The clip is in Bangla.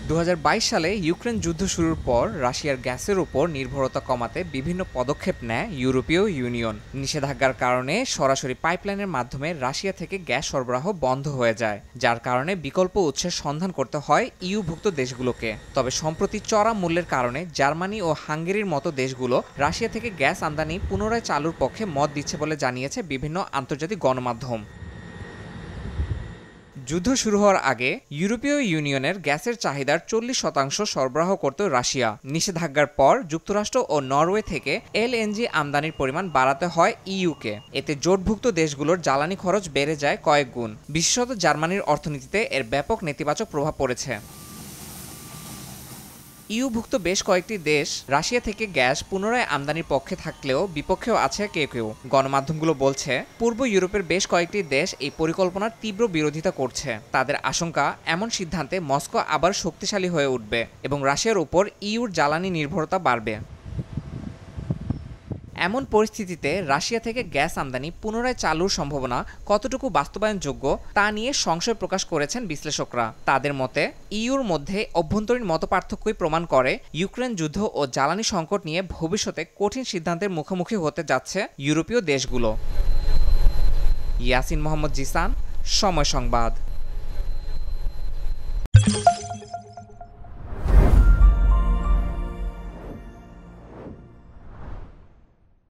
2022 সালে ইউক্রেন যুদ্ধ শুরুর পর রাশিয়ার গ্যাসের উপর নির্ভরতা কমাতে বিভিন্ন পদক্ষেপ নেয় ইউরোপীয় ইউনিয়ন। নিষেধাজ্ঞার কারণে সরাসরি পাইপলাইনের মাধ্যমে রাশিয়া থেকে গ্যাস সরবরাহ বন্ধ হয়ে যায়, যার কারণে বিকল্প উৎসের সন্ধান করতে হয় ইউভুক্ত দেশগুলোকে। তবে সম্প্রতি চড়া মূল্যের কারণে জার্মানি ও হাঙ্গেরির মতো দেশগুলো রাশিয়া থেকে গ্যাস আমদানি পুনরায় চালুর পক্ষে মত দিচ্ছে বলে জানিয়েছে বিভিন্ন আন্তর্জাতিক গণমাধ্যম। যুদ্ধ শুরু হওয়ার আগে ইউরোপীয় ইউনিয়নের গ্যাসের চাহিদার 40% সরবরাহ করত রাশিয়া। নিষেধাজ্ঞার পর যুক্তরাষ্ট্র ও নরওয়ে থেকে এলএনজি আমদানির পরিমাণ বাড়াতে হয় ইইউকে। এতে জোটভুক্ত দেশগুলোর জ্বালানি খরচ বেড়ে যায় কয়েক গুণ। বিশেষত জার্মানির অর্থনীতিতে এর ব্যাপক নেতিবাচক প্রভাব পড়েছে। ইউভুক্ত বেশ কয়েকটি দেশ রাশিয়া থেকে গ্যাস পুনরায় আমদানির পক্ষে থাকলেও বিপক্ষেও আছে কেউ কেউ। গণমাধ্যমগুলো বলছে, পূর্ব ইউরোপের বেশ কয়েকটি দেশ এই পরিকল্পনার তীব্র বিরোধিতা করছে। তাদের আশঙ্কা, এমন সিদ্ধান্তে মস্কো আবার শক্তিশালী হয়ে উঠবে এবং রাশিয়ার উপর ইউর জ্বালানি নির্ভরতা বাড়বে। এমন পরিস্থিতিতে রাশিয়া থেকে গ্যাস আমদানি পুনরায় চালুর সম্ভাবনা কতটুকু বাস্তবায়নযোগ্য তা নিয়ে সংশয় প্রকাশ করেছেন বিশ্লেষকরা। তাদের মতে, ইউর মধ্যে অভ্যন্তরীণ মতপার্থক্যই প্রমাণ করে ইউক্রেন যুদ্ধ ও জ্বালানি সংকট নিয়ে ভবিষ্যতে কঠিন সিদ্ধান্তের মুখোমুখি হতে যাচ্ছে ইউরোপীয় দেশগুলো। ইয়াসিন মোহাম্মদ জিসান, সময় সংবাদ।